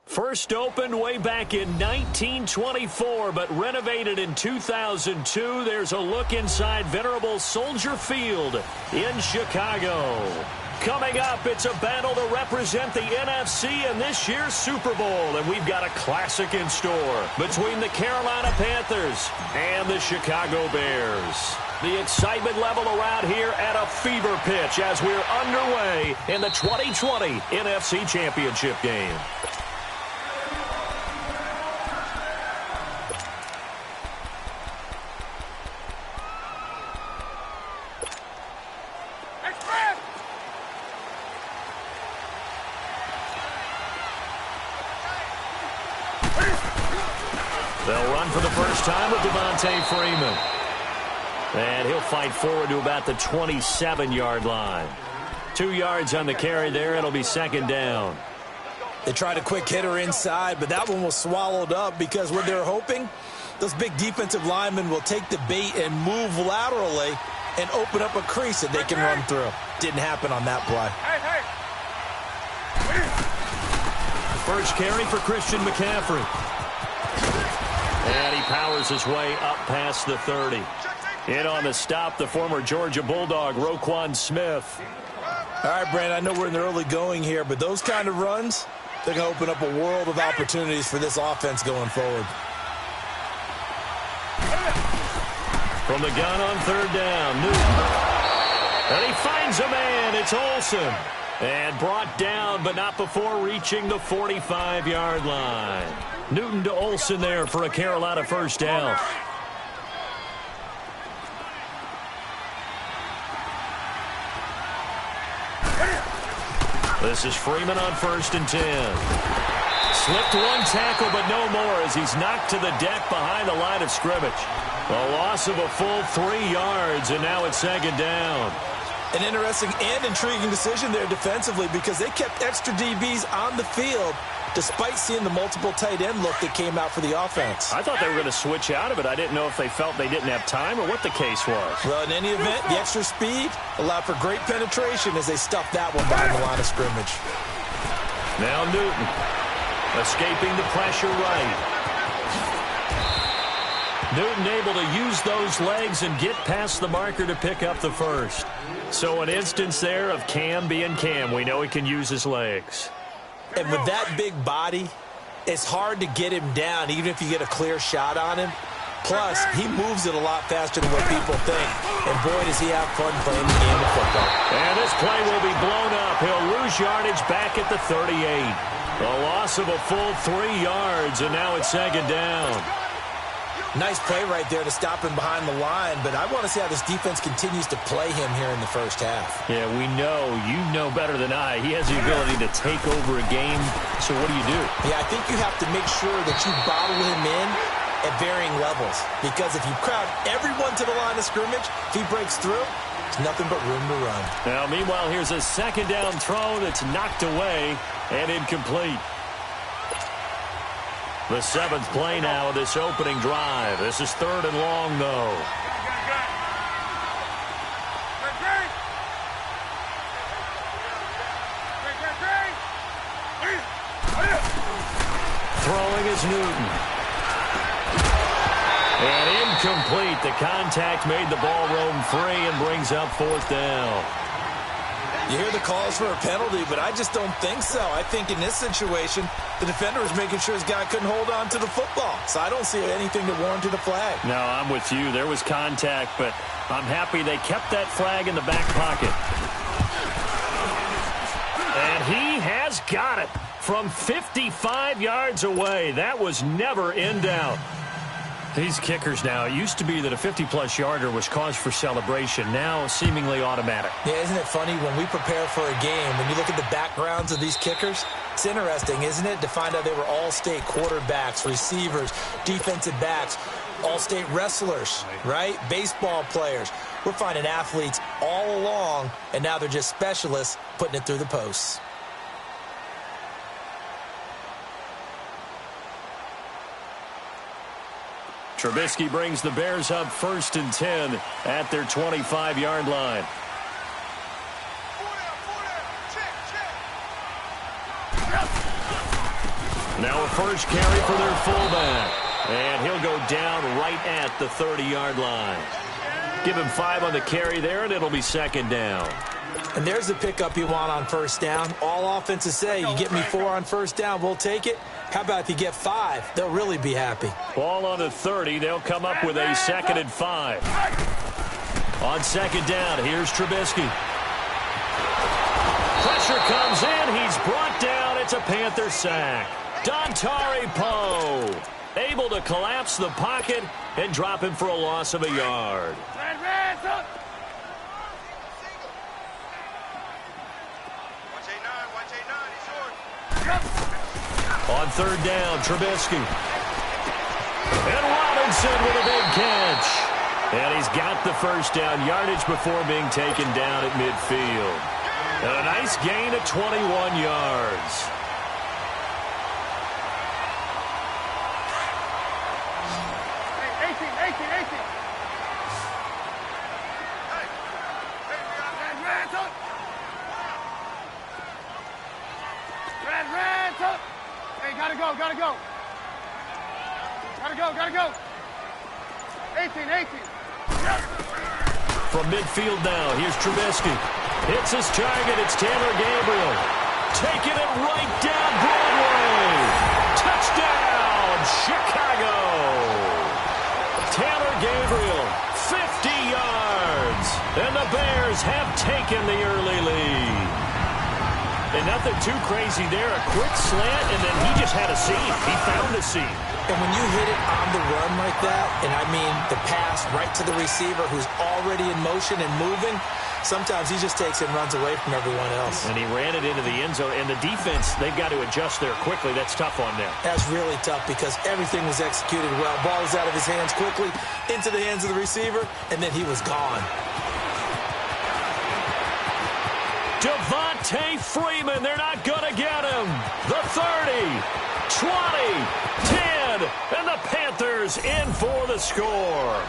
First opened way back in 1924, but renovated in 2002. There's a look inside venerable Soldier Field in Chicago. Coming up, it's a battle to represent the NFC in this year's Super Bowl, and we've got a classic in store between the Carolina Panthers and the Chicago Bears. The excitement level around here at a fever pitch as we're underway in the 2020 NFC Championship game. They'll run for the first time with Devontae Freeman. And he'll fight forward to about the 27-yard line. 2 yards on the carry there. It'll be second down. They tried a quick hitter inside, but that one was swallowed up because what they're hoping, those big defensive linemen will take the bait and move laterally and open up a crease that they can run through. Didn't happen on that play. First carry for Christian McCaffrey. And he powers his way up past the 30. In on the stop, the former Georgia Bulldog, Roquan Smith. All right, Brandon, I know we're in the early going here, but those kind of runs, they're going to open up a world of opportunities for this offense going forward. From the gun on third down, Newton. And he finds a man. It's Olsen. And brought down, but not before reaching the 45-yard line. Newton to Olsen there for a Carolina first down. This is Freeman on 1st and 10. Slipped one tackle, but no more as he's knocked to the deck behind the line of scrimmage. A loss of a full 3 yards, and now it's second down. An interesting and intriguing decision there defensively because they kept extra DBs on the field despite seeing the multiple tight end look that came out for the offense. I thought they were going to switch out of it. I didn't know if they felt they didn't have time or what the case was. Well, in any event, the extra speed allowed for great penetration as they stuffed that one behind the line of scrimmage. Now Newton escaping the pressure right. Newton able to use those legs and get past the marker to pick up the first. So an instance there of Cam being Cam. We know he can use his legs. And with that big body, it's hard to get him down, even if you get a clear shot on him. Plus, he moves it a lot faster than what people think. And boy, does he have fun playing the game of football. And this play will be blown up. He'll lose yardage back at the 38. A loss of a full 3 yards, and now it's second down. Nice play right there to stop him behind the line, but I want to see how this defense continues to play him here in the first half. Yeah, we know. You know better than I. He has the ability to take over a game, so what do you do? Yeah, I think you have to make sure that you bottle him in at varying levels, because if you crowd everyone to the line of scrimmage, if he breaks through, there's nothing but room to run. Now, meanwhile, here's a second down throw that's knocked away and incomplete. The 7th play now of this opening drive. This is 3rd and long, though. Throwing is Newton. And incomplete. The contact made the ball roam free and brings up 4th down. You hear the calls for a penalty, but I just don't think so. I think in this situation, the defender was making sure his guy couldn't hold on to the football. So I don't see anything that warranted a flag. No, I'm with you. There was contact, but I'm happy they kept that flag in the back pocket. And he has got it from 55 yards away. That was never in doubt. These kickers now, it used to be that a 50-plus yarder was cause for celebration. Now, seemingly automatic. Yeah, isn't it funny when we prepare for a game, when you look at the backgrounds of these kickers, it's interesting, isn't it, to find out they were all-state quarterbacks, receivers, defensive backs, all-state wrestlers, right? Baseball players. We're finding athletes all along, and now they're just specialists putting it through the posts. Trubisky brings the Bears up 1st and 10 at their 25-yard line. Now a first carry for their fullback. And he'll go down right at the 30-yard line. Give him 5 on the carry there, and it'll be second down. And there's the pickup you want on first down. All offenses say, you get me 4 on first down, we'll take it. How about if you get 5? They'll really be happy. Ball on the 30. They'll come up with a 2nd and 5. On second down, here's Trubisky. Pressure comes in. He's brought down. It's a Panther sack. Dontari Poe able to collapse the pocket and drop him for a loss of a yard. On third down, Trubisky. And Robinson with a big catch. And he's got the first down yardage before being taken down at midfield. And a nice gain of 21 yards. Gotta go. 18. From midfield now, here's Trubisky. Hits his target. It's Taylor Gabriel. Taking it right down Broadway. Touchdown, Chicago. Taylor Gabriel, 50 yards. And the Bears have taken the early lead. And nothing too crazy there. A quick slant, and then he just had a seam. He found a seam. And when you hit it on the run like that, and I mean the pass right to the receiver who's already in motion and moving, sometimes he just takes it and runs away from everyone else. And he ran it into the end zone. And the defense, they've got to adjust there quickly. That's tough on them. That's really tough because everything was executed well. Ball was out of his hands quickly, into the hands of the receiver, and then he was gone. Devontae Freeman, they're not going to get him. The 30, 20, 10, and the Panthers in for the score.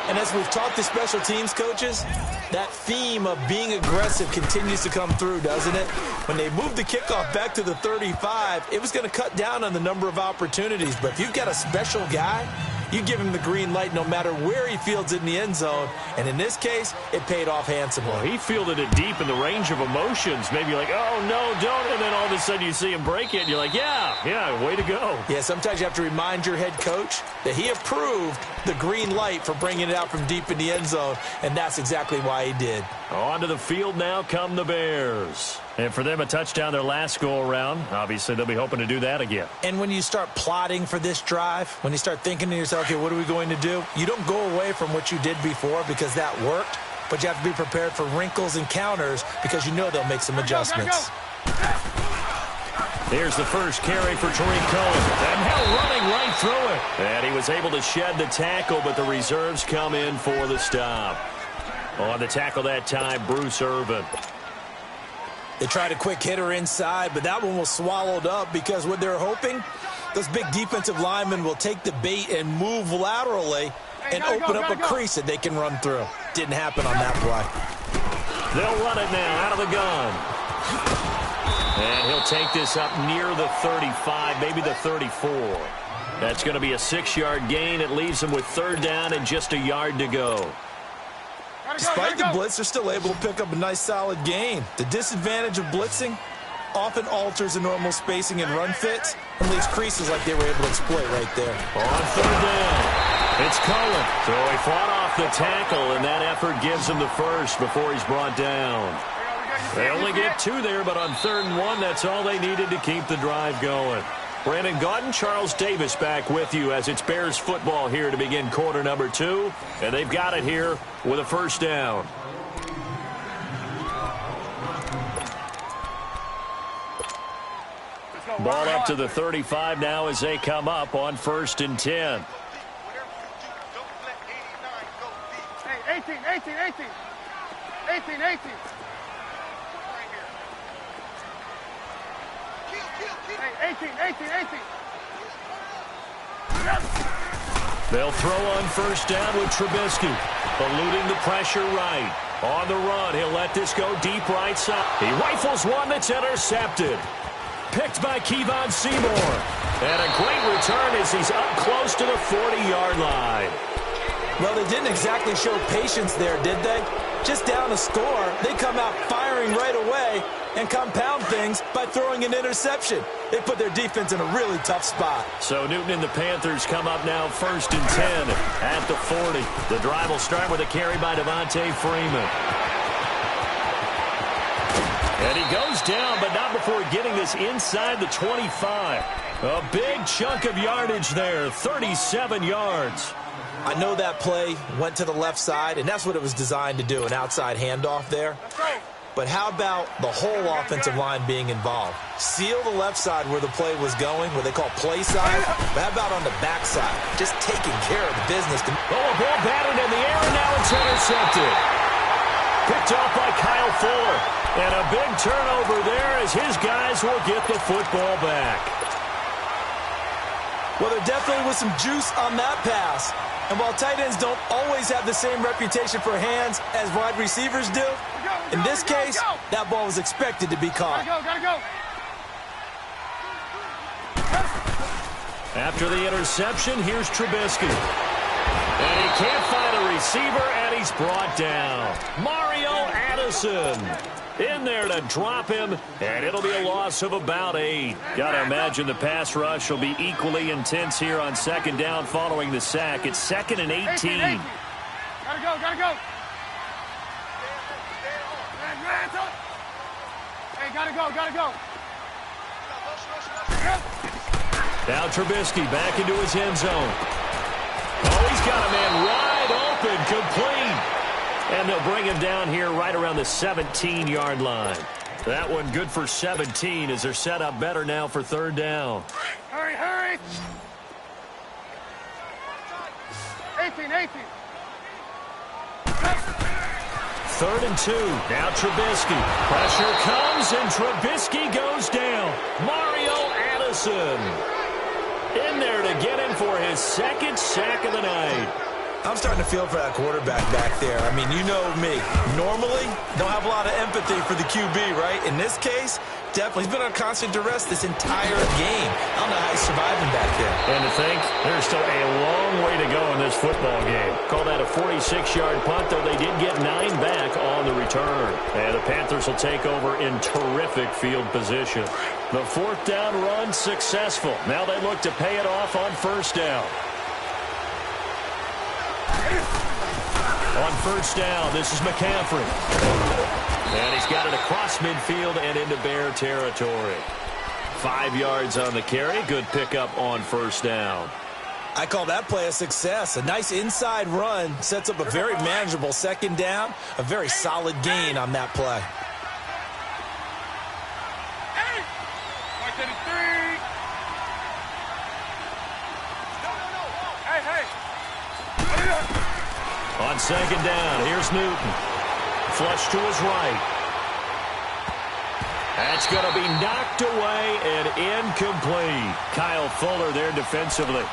And as we've talked to special teams coaches, that theme of being aggressive continues to come through, doesn't it? When they moved the kickoff back to the 35, it was going to cut down on the number of opportunities. But if you've got a special guy, you give him the green light no matter where he fields it in the end zone. And in this case, it paid off handsomely. Well, he fielded it deep in the range of emotions. Maybe like, oh, no, don't. And then all of a sudden you see him break it. And you're like, yeah, way to go. Yeah, sometimes you have to remind your head coach that he approved the green light for bringing it out from deep in the end zone. And that's exactly why he did. Onto the field now come the Bears. And for them, a touchdown their last go-around. Obviously, they'll be hoping to do that again. And when you start plotting for this drive, when you start thinking to yourself, okay, what are we going to do? You don't go away from what you did before because that worked, but you have to be prepared for wrinkles and counters because you know they'll make some adjustments. Here's the first carry for Tariq Cohen. And now running right through it. And he was able to shed the tackle, but the reserves come in for the stop. On the tackle that time, Bruce Irvin. They tried a quick hitter inside, but that one was swallowed up because what they're hoping, those big defensive linemen will take the bait and move laterally and open up a crease that they can run through. Didn't happen on that play. They'll run it now out of the gun. And he'll take this up near the 35, maybe the 34. That's going to be a 6-yard gain. It leaves them with third down and just a yard to go. Despite the blitz, they're still able to pick up a nice solid gain. The disadvantage of blitzing often alters the normal spacing and run fits and leaves creases like they were able to exploit right there. On third down, it's Cohen. So he fought off the tackle, and that effort gives him the first before he's brought down. They only get 2 there, but on 3rd and 1, that's all they needed to keep the drive going. Brandon Gaudin, Charles Davis back with you as it's Bears football here to begin quarter number 2. And they've got it here with a first down. Ball up to the 35 now as they come up on 1st and 10. Hey, 18. Hey, 18. They'll throw on first down with Trubisky, eluding the pressure right. On the run, he'll let this go deep right side. He rifles one that's intercepted. picked by Kevon Seymour. And a great return as he's up close to the 40-yard line. Well, they didn't exactly show patience there, did they? Just down a score, they come out firing right away and compound things by throwing an interception. They put their defense in a really tough spot. So Newton and the Panthers come up now 1st and 10 at the 40. The drive will start with a carry by Devontae Freeman. And he goes down, but not before getting this inside the 25. A big chunk of yardage there, 37 yards. I know that play went to the left side, and that's what it was designed to do, an outside handoff there. But how about the whole offensive line being involved? Seal the left side where the play was going, what they call play side. But how about on the back side? Just taking care of the business. Oh, a ball batted in the air, and now it's intercepted. Picked off by Kyle Fuller. And a big turnover there as his guys will get the football back. Well, there definitely was some juice on that pass. And while tight ends don't always have the same reputation for hands as wide receivers do, in this case, that ball was expected to be caught. Gotta go. After the interception, here's Trubisky. And he can't find a receiver, and he's brought down. Mario Addison in there to drop him, and it'll be a loss of about 8. Got to imagine the pass rush will be equally intense here on 2nd down following the sack. It's 2nd and 18. Gotta go. Hey, gotta go. Now Trubisky back into his end zone. Oh, he's got a man wide open, complete. And they'll bring him down here right around the 17-yard line. That one good for 17 as they're set up better now for 3rd down. Hurry. 18. 3rd and 2. Now Trubisky. Pressure comes, and Trubisky goes down. Mario Addison in there to get him for his 2nd sack of the night. I'm starting to feel for that quarterback back there. I mean, you know me. Normally, don't have a lot of empathy for the QB, right? In this case, definitely. He's been on constant duress this entire game. I don't know how he's surviving back there. And to think, there's still a long way to go in this football game. Call that a 46-yard punt, though they did get 9 back on the return. And the Panthers will take over in terrific field position. The 4th down run successful. Now they look to pay it off on 1st down. On 1st down, this is McCaffrey. And he's got it across midfield and into Bear territory. 5 yards on the carry. Good pickup on 1st down. I call that play a success. A nice inside run sets up a very manageable 2nd down. A very solid gain on that play. On 2nd down, here's Newton. Flush to his right. That's going to be knocked away and incomplete. Kyle Fuller there defensively.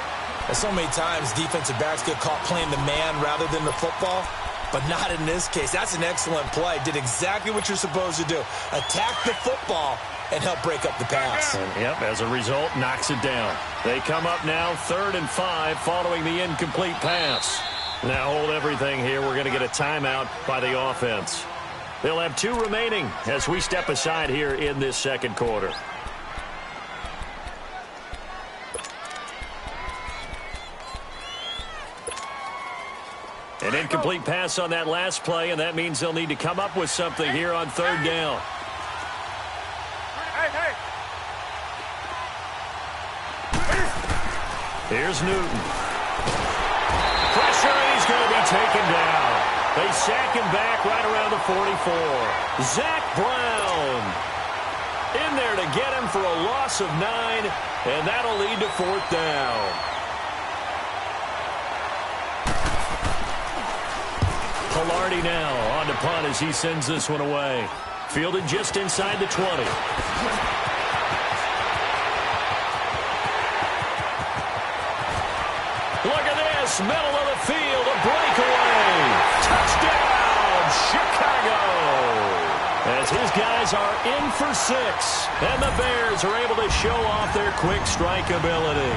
So many times defensive backs get caught playing the man rather than the football, but not in this case. That's an excellent play. Did exactly what you're supposed to do. Attack the football and help break up the pass. Yep, as a result, knocks it down. They come up now 3rd and 5 following the incomplete pass. Now hold everything here. We're going to get a timeout by the offense. They'll have 2 remaining as we step aside here in this 2nd quarter. An incomplete pass on that last play, and that means they'll need to come up with something here on 3rd down. Here's Newton. Pressure, and he's going to be taken down. They sack him back right around the 44. Zach Brown in there to get him for a loss of 9, and that'll lead to 4th down. Pilardi now on to punt as he sends this one away. Fielded just inside the 20. Look at this, middle of the field, a breakaway. Touchdown, Chicago. As His guys are in for 6. And the Bears are able to show off their quick strike ability.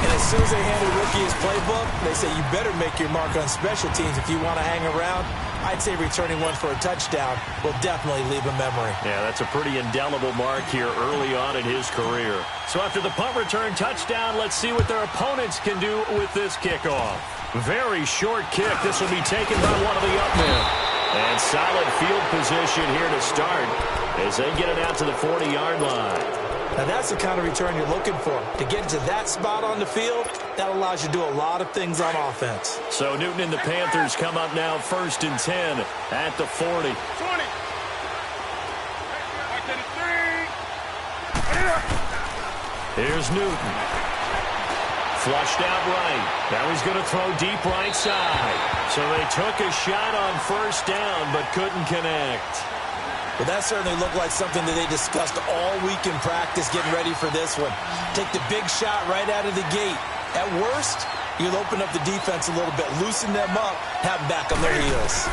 And as soon as they hand a rookie his playbook, they say you better make your mark on special teams if you want to hang around. I'd say returning one for a touchdown will definitely leave a memory. Yeah, that's a pretty indelible mark here early on in his career. So after the punt return touchdown, let's see what their opponents can do with this kickoff. Very short kick. This will be taken by one of the up men. And solid field position here to start as they get it out to the 40-yard line. Now that's the kind of return you're looking for. To get into that spot on the field, that allows you to do a lot of things on offense. So Newton and the Panthers come up now 1st and 10 at the 40. 20. Here's Newton. Flushed out right. Now he's going to throw deep right side. So they took a shot on 1st down but couldn't connect. Well, that certainly looked like something that they discussed all week in practice getting ready for this one. Take the big shot right out of the gate. At worst, you'll open up the defense a little bit, loosen them up, have them back on their heels.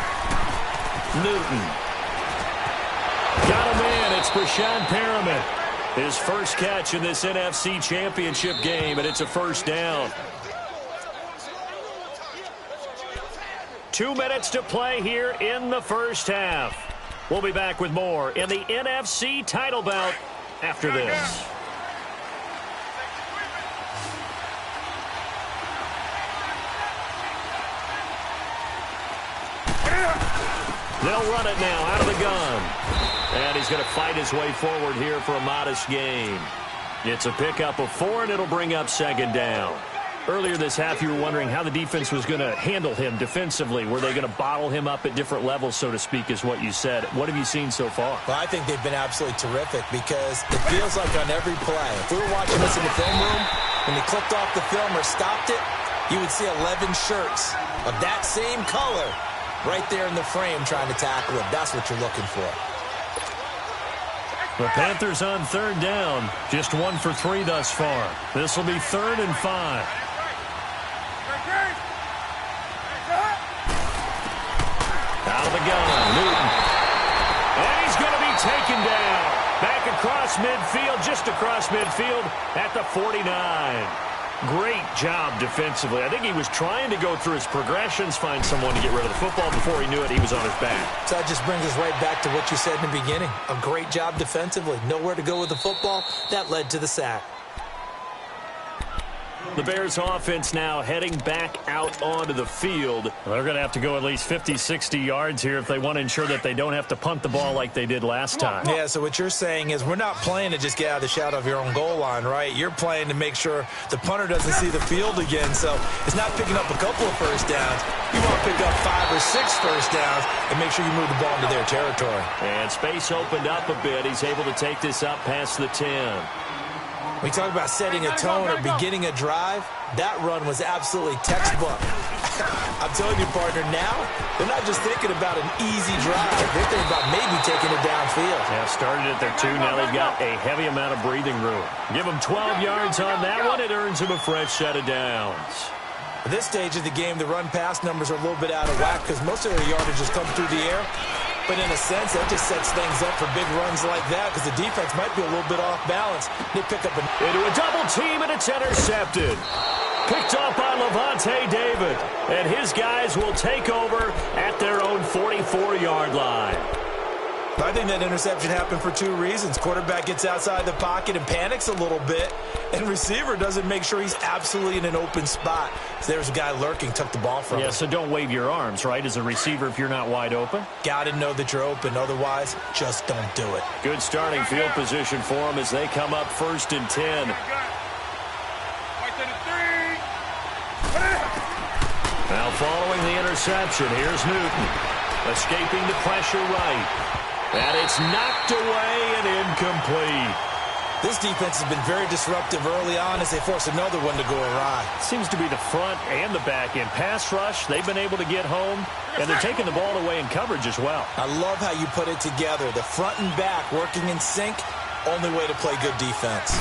Newton. Got a man. It's Brashad Perriman. His first catch in this NFC Championship game, and it's a 1st down. 2 minutes to play here in the first half. We'll be back with more in the NFC title bout after this. They'll run it now out of the gun. And he's going to fight his way forward here for a modest gain. It's a pickup of 4, and it'll bring up 2nd down. Earlier this half, you were wondering how the defense was going to handle him defensively. Were they going to bottle him up at different levels, so to speak, is what you said. What have you seen so far? Well, I think they've been absolutely terrific because it feels like on every play, if we were watching this in the film room, when they clicked off the film or stopped it, you would see 11 shirts of that same color right there in the frame trying to tackle him. That's what you're looking for. The Panthers on 3rd down. Just 1 for 3 thus far. This will be 3rd and 5. Out of the gun, Newton. And he's going to be taken down. Back across midfield, just across midfield at the 49. Great job defensively. I think he was trying to go through his progressions, find someone to get rid of the football. Before he knew it, he was on his back. So that just brings us right back to what you said in the beginning. A great job defensively. Nowhere to go with the football. That led to the sack. The Bears offense now heading back out onto the field. They're going to have to go at least 50, 60 yards here if they want to ensure that they don't have to punt the ball like they did last time. Yeah, so what you're saying is we're not playing to just get out of the shadow of your own goal line, right? You're playing to make sure the punter doesn't see the field again. So it's not picking up a couple of 1st downs. You want to pick up 5 or 6 1st downs and make sure you move the ball into their territory. And space opened up a bit. He's able to take this up past the 10. We talk about setting a tone or beginning a drive. That run was absolutely textbook. I'm telling you, partner, now they're not just thinking about an easy drive. They're thinking about maybe taking it downfield. Yeah, started at their 2. Now they've got a heavy amount of breathing room. Give them 12 yards on that one. It earns them a fresh set of downs. At this stage of the game, the run-pass numbers are a little bit out of whack because most of their yardage has come through the air. But in a sense, that just sets things up for big runs like that because the defense might be a little bit off balance. They pick up into a double team, and it's intercepted. Picked up by Levante David. And his guys will take over at their own 44-yard line. I think that interception happened for 2 reasons. Quarterback gets outside the pocket and panics a little bit, and receiver doesn't make sure he's absolutely in an open spot. So there's a guy lurking, took the ball from him. Yeah, so don't wave your arms, right, as a receiver if you're not wide open? Got to know that you're open. Otherwise, just don't do it. Good starting field position for them as they come up 1st and 10. Now following the interception, here's Newton. Escaping the pressure right. And it's knocked away and incomplete. This defense has been very disruptive early on as they force another one to go awry. Seems to be the front and the back end. Pass rush, they've been able to get home, and they're taking the ball away in coverage as well. I love how you put it together. The front and back working in sync, only way to play good defense.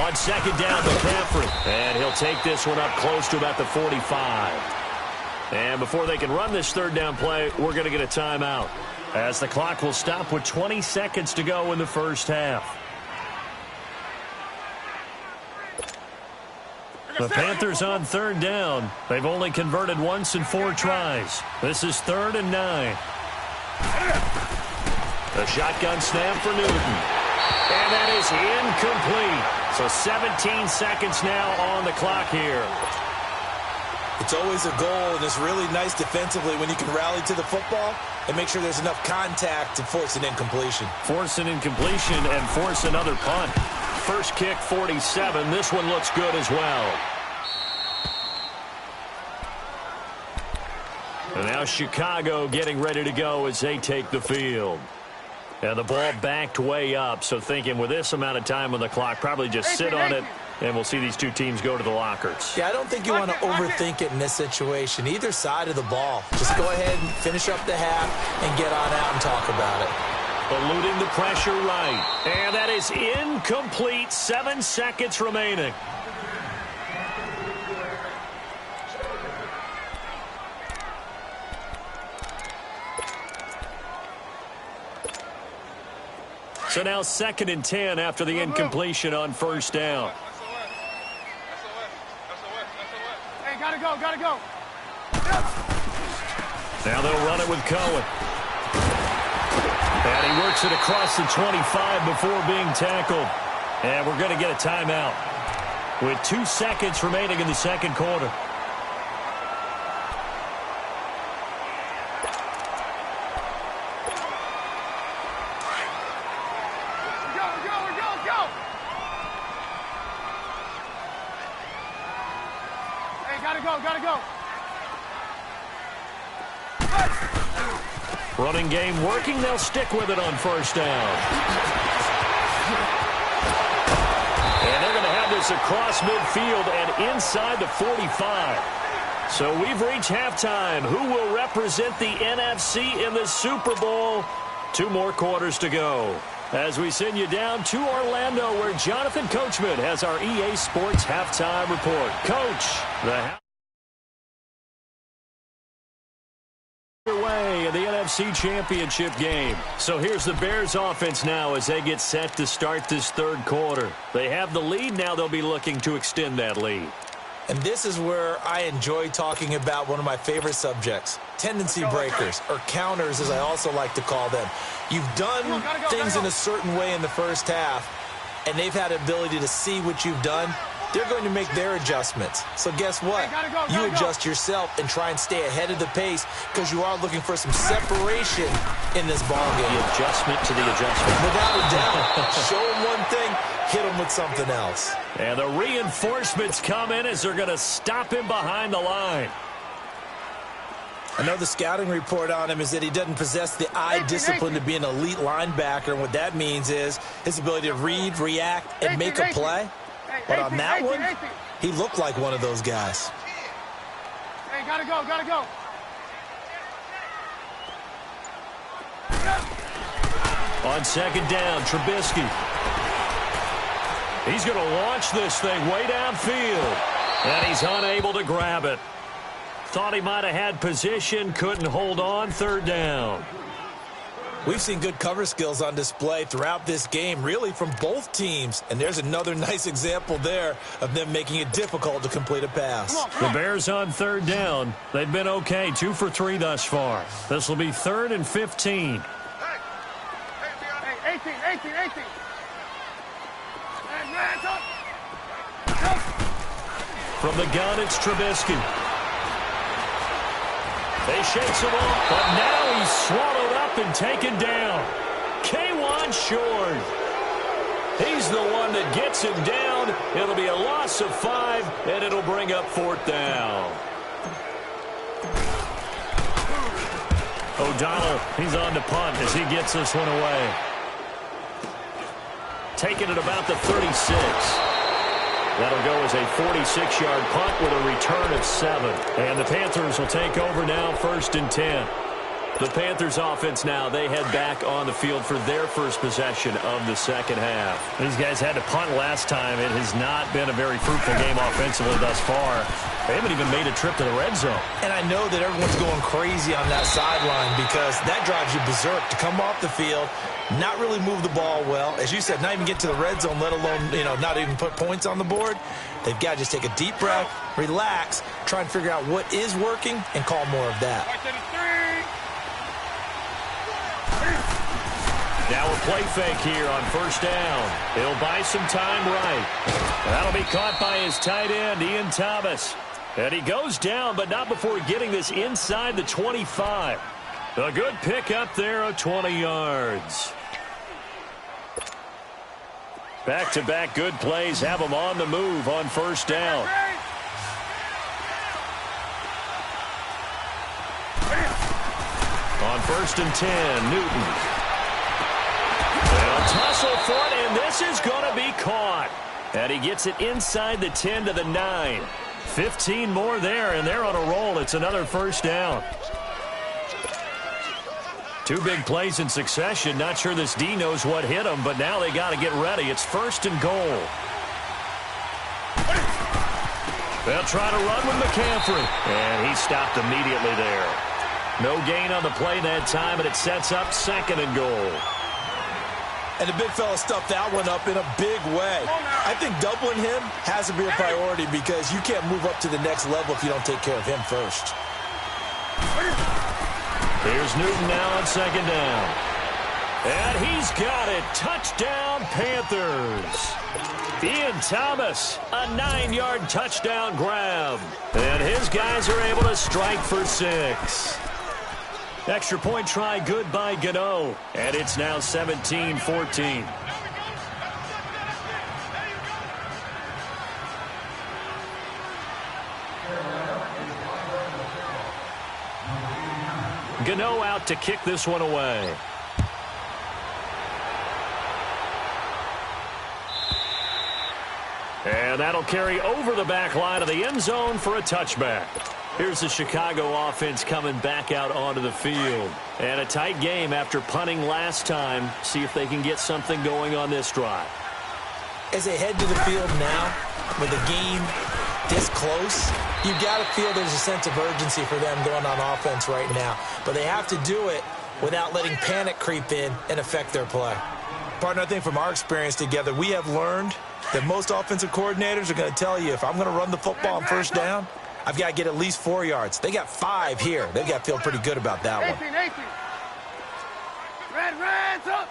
On 2nd down, McCaffrey. And he'll take this one up close to about the 45. And before they can run this third down play, we're going to get a timeout, as the clock will stop with 20 seconds to go in the first half. The Panthers on third down. They've only converted once in 4 tries. This is 3rd and 9. The shotgun snap for Newton. And that is incomplete. So 17 seconds now on the clock here. It's always a goal, and it's really nice defensively when you can rally to the football and make sure there's enough contact to force an incompletion. Force an incompletion and force another punt. First kick, 47. This one looks good as well. And now Chicago getting ready to go as they take the field. And the ball backed way up, so thinking with this amount of time on the clock, probably just sit on it, and we'll see these two teams go to the lockers. Yeah, I don't think you want to overthink it in this situation. Either side of the ball. Just go ahead and finish up the half and get on out and talk about it. Eluding the pressure right. And that is incomplete. 7 seconds remaining. So now 2nd and 10 after the incompletion on first down. Hey, gotta go, gotta go. Now they'll run it with Cohen. And he works it across the 25 before being tackled. And we're going to get a timeout with 2 seconds remaining in the second quarter. Go. Hey, gotta go. Running game working. They'll stick with it on first down. And they're going to have this across midfield and inside the 45. So we've reached halftime. Who will represent the NFC in the Super Bowl? 2 more quarters to go, as we send you down to Orlando, where Jonathan Coachman has our EA Sports halftime report. Coach, the way in the NFC Championship game. So here's the Bears offense now as they get set to start this third quarter. They have the lead. Now they'll be looking to extend that lead. And this is where I enjoy talking about one of my favorite subjects, tendency breakers, or counters as I also like to call them. You've done things in a certain way in the first half, and they've had the ability to see what you've done. They're going to make their adjustments. So guess what? You adjust yourself and try and stay ahead of the pace, because you are looking for some separation in this ball game. The adjustment to the adjustment. Without a doubt. Show them one thing, hit them with something else. And the reinforcements come in as they're going to stop him behind the line. I know the scouting report on him is that he doesn't possess the eye discipline to be an elite linebacker. And what that means is his ability to read, react, and make a play. But on that one, he looked like one of those guys. Hey, gotta go. On second down, Trubisky. He's going to launch this thing way downfield. And he's unable to grab it. Thought he might have had position, couldn't hold on. Third down. We've seen good cover skills on display throughout this game, really from both teams. And there's another nice example there of them making it difficult to complete a pass. The Bears on third down. They've been okay, 2 for 3 thus far. This will be 3rd and 15. Hey, 18. Hey, man, up. From the gun, it's Trubisky. They shakes him off, but now he's swallowed up and taken down. K1 Short. He's the one that gets him down. It'll be a loss of 5, and it'll bring up 4th down. O'Donnell, he's on to punt as he gets this one away. Taking it about the 36. That'll go as a 46-yard punt with a return of 7. And the Panthers will take over now, 1st and 10. The Panthers offense now, they head back on the field for their first possession of the second half. These guys had to punt last time. It has not been a very fruitful game offensively thus far. They haven't even made a trip to the red zone. And I know that everyone's going crazy on that sideline because that drives you berserk to come off the field, not really move the ball well. As you said, not even get to the red zone, let alone, not even put points on the board. They've got to just take a deep breath, relax, try and figure out what is working, and call more of that. Now a play fake here on first down. He'll buy some time right. That'll be caught by his tight end, Ian Thomas. And he goes down, but not before getting this inside the 25. A good pick up there of 20 yards. Back-to-back good plays have him on the move on first down. On first and 10, Newton. They'll tussle for it, and this is going to be caught. And he gets it inside the 10 to the 9. 15 more there, and they're on a roll. It's another first down. Two big plays in succession. Not sure this D knows what hit him, but now they got to get ready. It's first and goal. They'll try to run with McCaffrey, and he stopped immediately there. No gain on the play that time, and it sets up second and goal. And the big fella stuffed that one up in a big way. I think doubling him has to be a priority because you can't move up to the next level if you don't take care of him first. Here's Newton now on second down. And he's got it. Touchdown, Panthers. Ian Thomas, a 9-yard touchdown grab. And his guys are able to strike for 6. Extra point try good by Gano. And it's now 17-14. Gano out to kick this one away. And that'll carry over the back line of the end zone for a touchback. Here's the Chicago offense coming back out onto the field. And a tight game after punting last time. See if they can get something going on this drive. As they head to the field now, with the game this close, you've got to feel there's a sense of urgency for them going on offense right now. But they have to do it without letting panic creep in and affect their play. Partner, I think from our experience together, we have learned that most offensive coordinators are going to tell you, if I'm going to run the football on first down, I've got to get at least 4 yards. They got 5 here. They've got to feel pretty good about that one. 18. Reds up.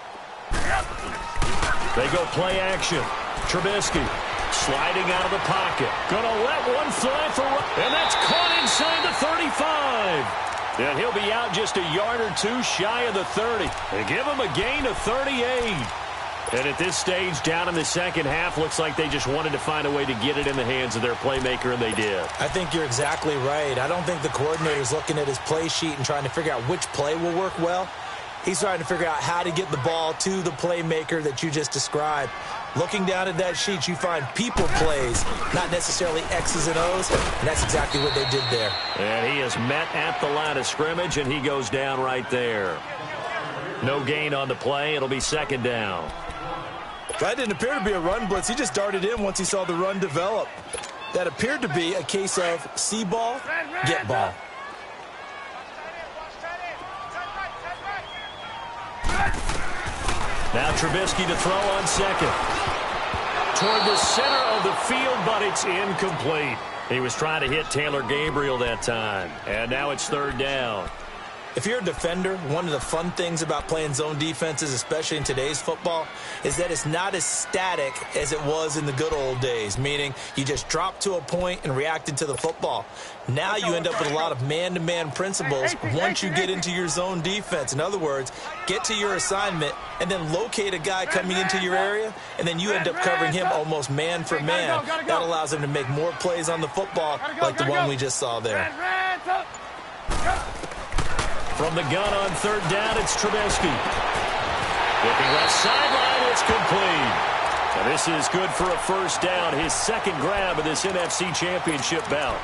They go play action. Trubisky sliding out of the pocket. Gonna let one fly for, and that's caught inside the 35. And he'll be out just a yard or two shy of the 30. They give him a gain of 38. And at this stage, down in the second half, looks like they just wanted to find a way to get it in the hands of their playmaker, and they did. I think you're exactly right. I don't think the coordinator's looking at his play sheet and trying to figure out which play will work well. He's trying to figure out how to get the ball to the playmaker that you just described. Looking down at that sheet, you find people plays, not necessarily X's and O's, and that's exactly what they did there. And he is met at the line of scrimmage, and he goes down right there. No gain on the play. It'll be second down. That didn't appear to be a run blitz. He just darted in once he saw the run develop. That appeared to be a case of see ball, get ball. Now Trubisky to throw on second. Toward the center of the field, but it's incomplete. He was trying to hit Taylor Gabriel that time. And now it's third down. If you're a defender, one of the fun things about playing zone defenses, especially in today's football, is that it's not as static as it was in the good old days, meaning you just drop to a point and reacted to the football. Now you end up with a lot of man-to-man principles once you get into your zone defense. In other words, get to your assignment and then locate a guy coming into your area, and then you end up covering him almost man for man. That allows him to make more plays on the football like the one we just saw there. From the gun on third down, it's Trubisky. Looking left sideline, it's complete. And this is good for a first down, his second grab of this NFC Championship bout.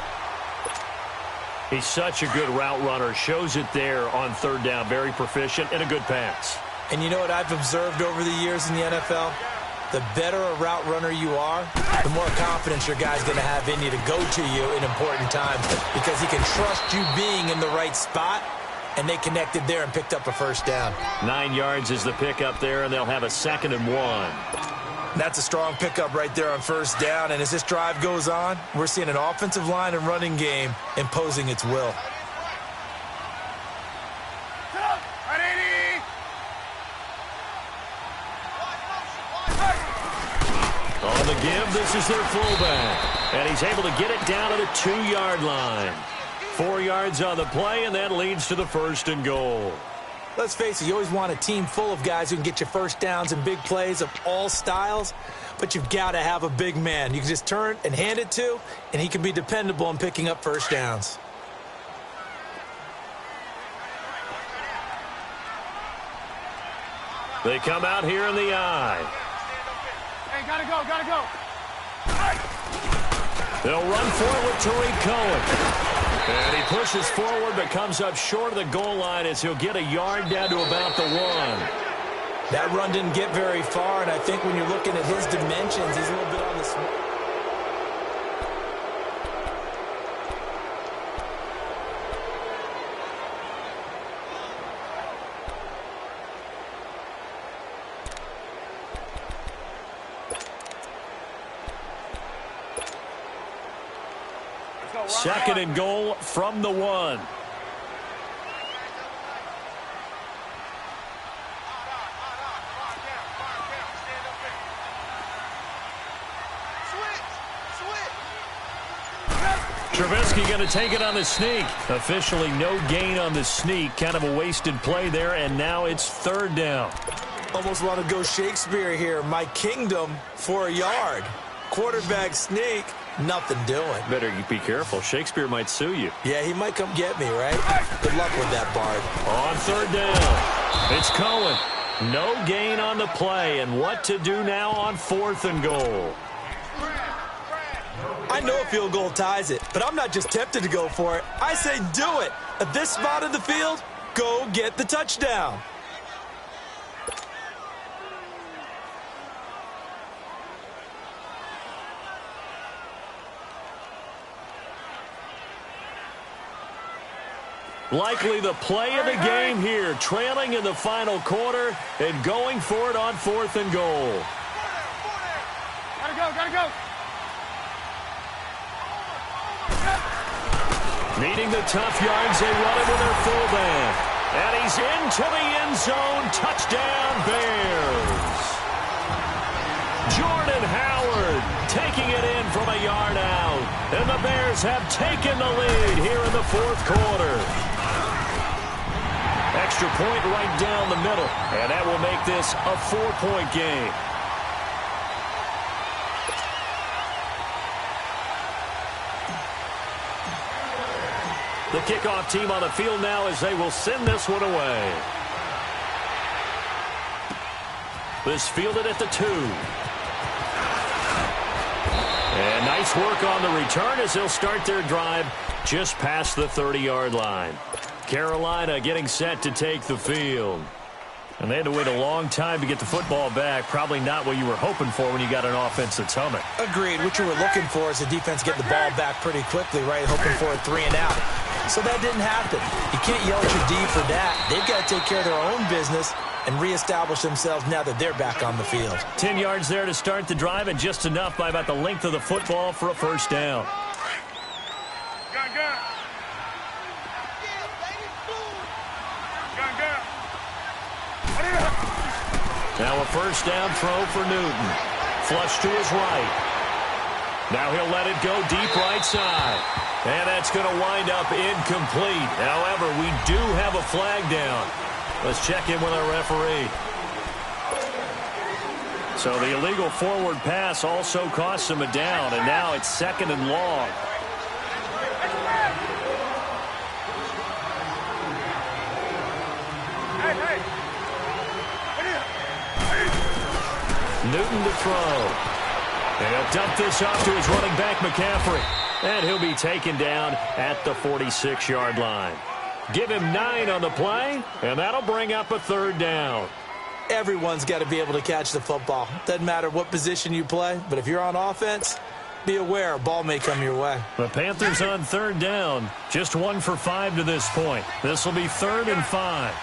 He's such a good route runner. Shows it there on third down. Very proficient and a good pass. And you know what I've observed over the years in the NFL? The better a route runner you are, the more confidence your guy's going to have in you to go to you in important times because he can trust you being in the right spot, and they connected there and picked up a first down. 9 yards is the pickup there, and they'll have a 2nd and 1. That's a strong pickup right there on first down, and as this drive goes on, we're seeing an offensive line and running game imposing its will. On the give, this is their fullback. And he's able to get it down to the 2-yard line. 4 yards on the play, and that leads to the 1st and goal. Let's face it, you always want a team full of guys who can get you first downs and big plays of all styles, but you've got to have a big man you can just turn and hand it to, and he can be dependable in picking up first downs. They come out here in the eye. Hey, gotta go, gotta go. They'll run for it with Tariq Cohen. And he pushes forward but comes up short of the goal line as he'll get a yard down to about the 1. That run didn't get very far, and I think when you're looking at his dimensions, he's a little bit on the small. Second and goal from the 1. Trubisky going to take it on the sneak. Officially no gain on the sneak. Kind of a wasted play there, and now it's 3rd down. Almost want to go Shakespeare here. My kingdom for a yard. Quarterback sneak. Nothing doing. Better be careful. Shakespeare might sue you. Yeah, he might come get me, right? Good luck with that, Bard. On 3rd down, it's Cohen. No gain on the play, and what to do now on 4th and goal. I know a field goal ties it, but I'm not just tempted to go for it. I say do it. At this spot in the field, go get the touchdown. Likely the play of the game here, trailing in the final quarter and going for it on 4th and goal. Gotta go, gotta go. Needing the tough yards, they run it with their fullback. And he's into the end zone. Touchdown, Bears. Jordan Howard taking it in from a yard out. And the Bears have taken the lead here in the 4th quarter. Extra point right down the middle. And that will make this a 4-point game. The kickoff team on the field now as they will send this one away. This fielded at the 2. And nice work on the return as they'll start their drive just past the 30-yard line. Carolina getting set to take the field. And they had to wait a long time to get the football back. Probably not what you were hoping for when you got an offense that's humming. Agreed. What you were looking for is the defense get the ball back pretty quickly, right? Hoping for a 3 and out. So that didn't happen. You can't yell at your D for that. They've got to take care of their own business and reestablish themselves now that they're back on the field. 10 yards there to start the drive, and just enough by about the length of the football for a first down. Now a first down throw for Newton. Flush to his right. Now he'll let it go deep right side. And that's going to wind up incomplete. However, we do have a flag down. Let's check in with our referee. So the illegal forward pass also costs him a down, and now it's 2nd and long. Newton to throw. And he'll dump this off to his running back, McCaffrey. And he'll be taken down at the 46-yard line. Give him 9 on the play, and that'll bring up a third down. Everyone's got to be able to catch the football. Doesn't matter what position you play, but if you're on offense, be aware a ball may come your way. The Panthers on third down. Just 1 for 5 to this point. This will be 3rd and 5.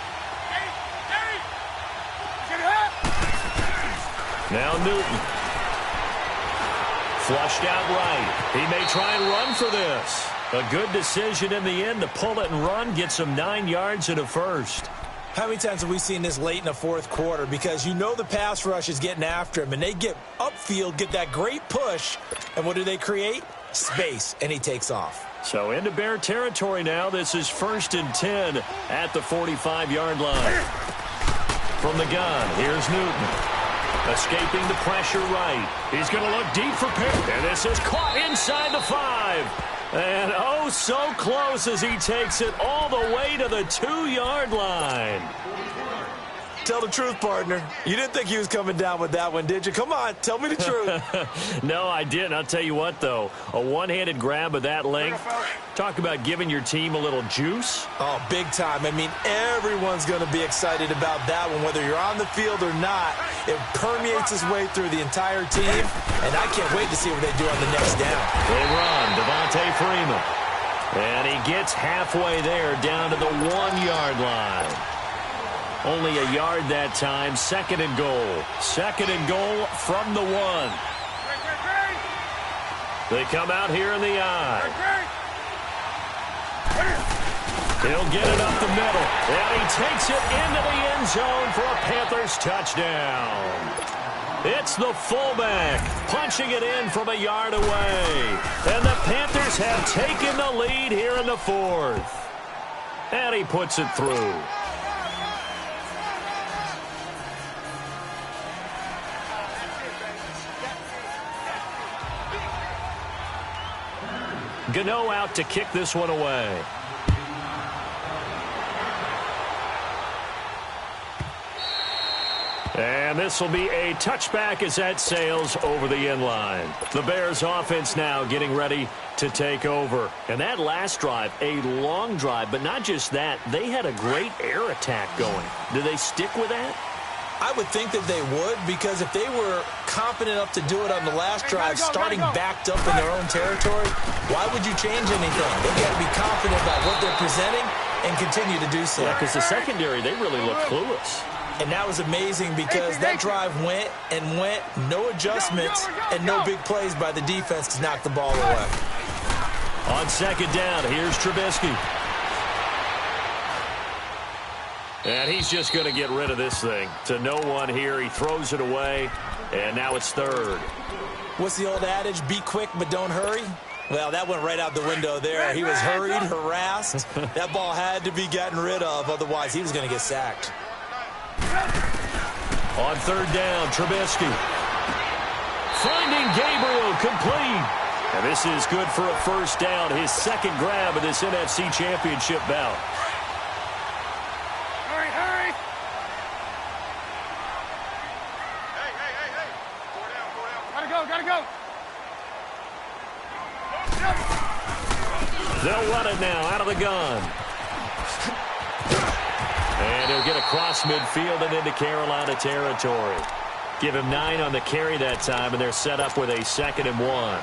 Now Newton. Flushed out right. He may try and run for this. A good decision in the end to pull it and run. Gets him 9 yards and a first. How many times have we seen this late in the fourth quarter? Because you know the pass rush is getting after him, and they get upfield, get that great push, and what do they create? Space, and he takes off. So into Bear territory now. This is 1st and 10 at the 45-yard line. From the gun, here's Newton. Escaping the pressure right. He's going to look deep for Pitt, and this is caught inside the 5. And oh, so close as he takes it all the way to the 2-yard line. Tell the truth, partner. You didn't think he was coming down with that one, did you? Come on, tell me the truth. No, I didn't. I'll tell you what, though. A one-handed grab of that length. Talk about giving your team a little juice. Oh, big time. I mean, everyone's going to be excited about that one, whether you're on the field or not. It permeates its way through the entire team, and I can't wait to see what they do on the next down. They run, Devontae Freeman. And he gets halfway there down to the 1-yard line. Only a yard that time. 2nd and goal. 2nd and goal from the 1. They come out here in the I. He'll get it up the middle. And he takes it into the end zone for a Panthers touchdown. It's the fullback punching it in from a yard away. And the Panthers have taken the lead here in the 4th. And he puts it through. Gano out to kick this one away. And this will be a touchback as that sails over the end line. The Bears offense now getting ready to take over. And that last drive, a long drive, but not just that. They had a great air attack going. Do they stick with that? I would think that they would, because if they were confident enough to do it on the last drive, starting backed up in their own territory, why would you change anything? They've got to be confident about what they're presenting and continue to do so. Yeah, because the secondary, they really look clueless. And that was amazing because that drive went and went, no adjustments, and no big plays by the defense to knock the ball away. On 2nd down, here's Trubisky. And he's just going to get rid of this thing. To no one here. He throws it away, and now it's 3rd. What's the old adage? Be quick, but don't hurry? Well, that went right out the window there. He was hurried, harassed. That ball had to be gotten rid of, otherwise he was going to get sacked. On 3rd down, Trubisky. Finding Gabriel, complete. And this is good for a 1st down. His 2nd grab of this NFC Championship bout. Hurry! Hey. 4 down. Gotta go. They'll run it now out of the gun. And he'll get across midfield and into Carolina territory. Give him 9 on the carry that time, and they're set up with a 2nd and 1.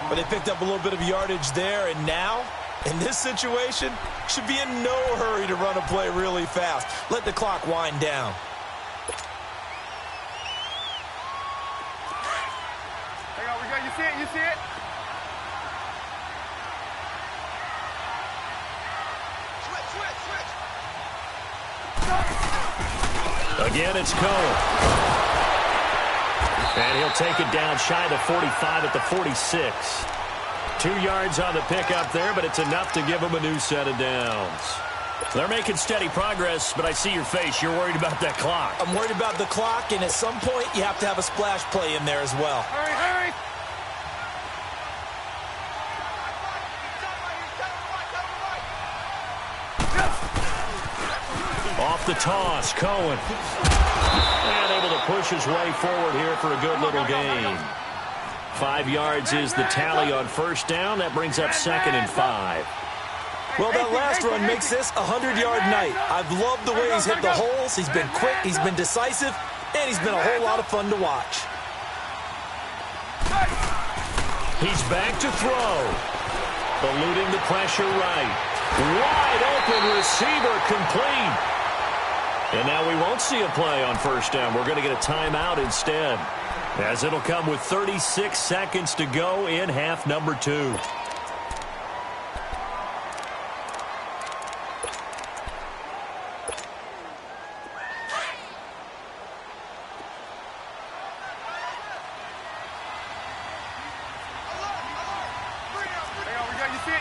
But they picked up a little bit of yardage there, and now, in this situation, should be in no hurry to run a play really fast. Let the clock wind down. Hang on, we got you see it? Switch. Again, it's Cohen. And he'll take it down shy of the 45 at the 46. 2 yards on the pickup there, but it's enough to give him a new set of downs. They're making steady progress, but I see your face. You're worried about that clock. I'm worried about the clock, and at some point, you have to have a splash play in there as well. Hurry! Off the toss, Cohen. And able to push his way forward here for a good little gain. 5 yards is the tally on first down. That brings up 2nd and 5. Well, that last run makes this a 100-yard night. I've loved the way he's hit the holes. He's been quick, he's been decisive, and he's been a whole lot of fun to watch. He's back to throw. Eluding the pressure right. Wide open receiver complete. And now we won't see a play on first down. We're going to get a timeout instead, as it'll come with 36 seconds to go in half number 2.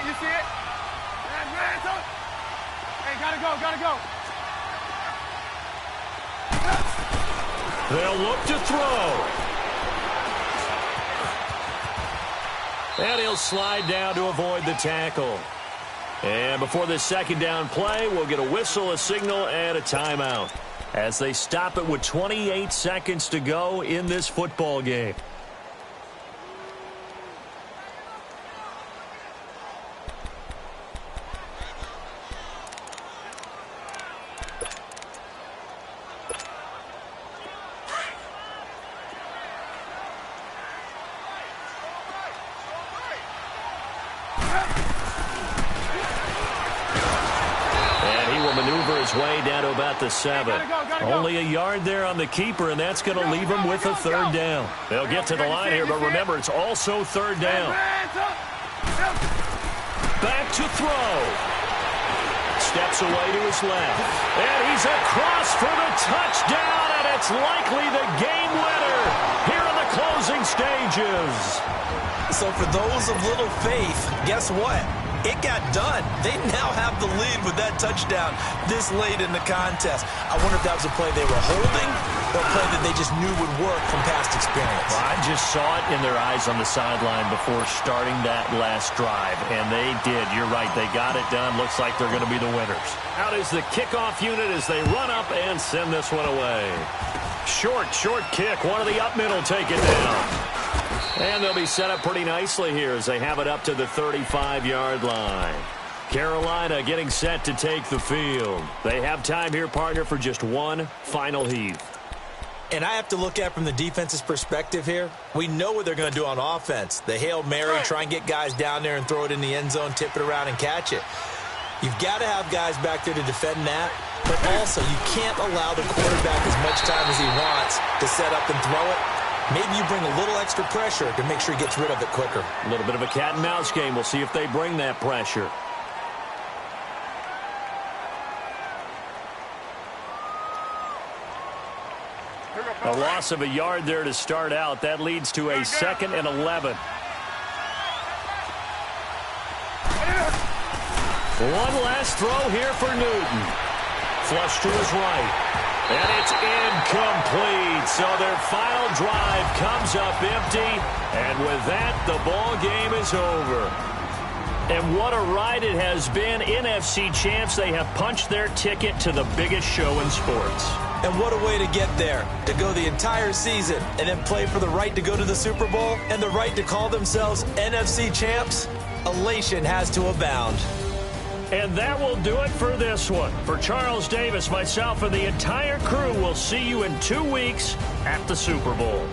You see it? Hey, gotta go. They'll look to throw. And he'll slide down to avoid the tackle. And before this second down play, we'll get a whistle, a signal, and a timeout, as they stop it with 28 seconds to go in this football game. Way down to about the 7. Gotta go. Only a yard there on the keeper, and that's going to leave him with a 3rd down. They'll get to the line here, but remember, it's also 3rd down. Back to throw. Steps away to his left. And he's across for the touchdown, and it's likely the game winner here in the closing stages. So for those of little faith, guess what? It got done. They now have the lead with that touchdown this late in the contest. I wonder if that was a play they were holding or a play that they just knew would work from past experience. Well, I just saw it in their eyes on the sideline before starting that last drive, and they did. You're right. They got it done. Looks like they're going to be the winners. Out is the kickoff unit as they run up and send this one away. Short kick. One of the up middle take it down. And they'll be set up pretty nicely here as they have it up to the 35-yard line. Carolina getting set to take the field. They have time here, partner, for just one final heave. And I have to look at it from the defense's perspective here. We know what they're going to do on offense. The Hail Mary, try and get guys down there and throw it in the end zone, tip it around and catch it. You've got to have guys back there to defend that, but also you can't allow the quarterback as much time as he wants to set up and throw it. Maybe you bring a little extra pressure to make sure he gets rid of it quicker. A little bit of a cat and mouse game. We'll see if they bring that pressure. A loss of a yard there to start out. That leads to a 2nd and 11. One last throw here for Newton. Flush to his right. And it's incomplete. So their final drive comes up empty. And with that, the ball game is over. And what a ride it has been. NFC champs, they have punched their ticket to the biggest show in sports. And what a way to get there, to go the entire season and then play for the right to go to the Super Bowl and the right to call themselves NFC champs. Elation has to abound. And that will do it for this one. For Charles Davis, myself, and the entire crew, we'll see you in 2 weeks at the Super Bowl.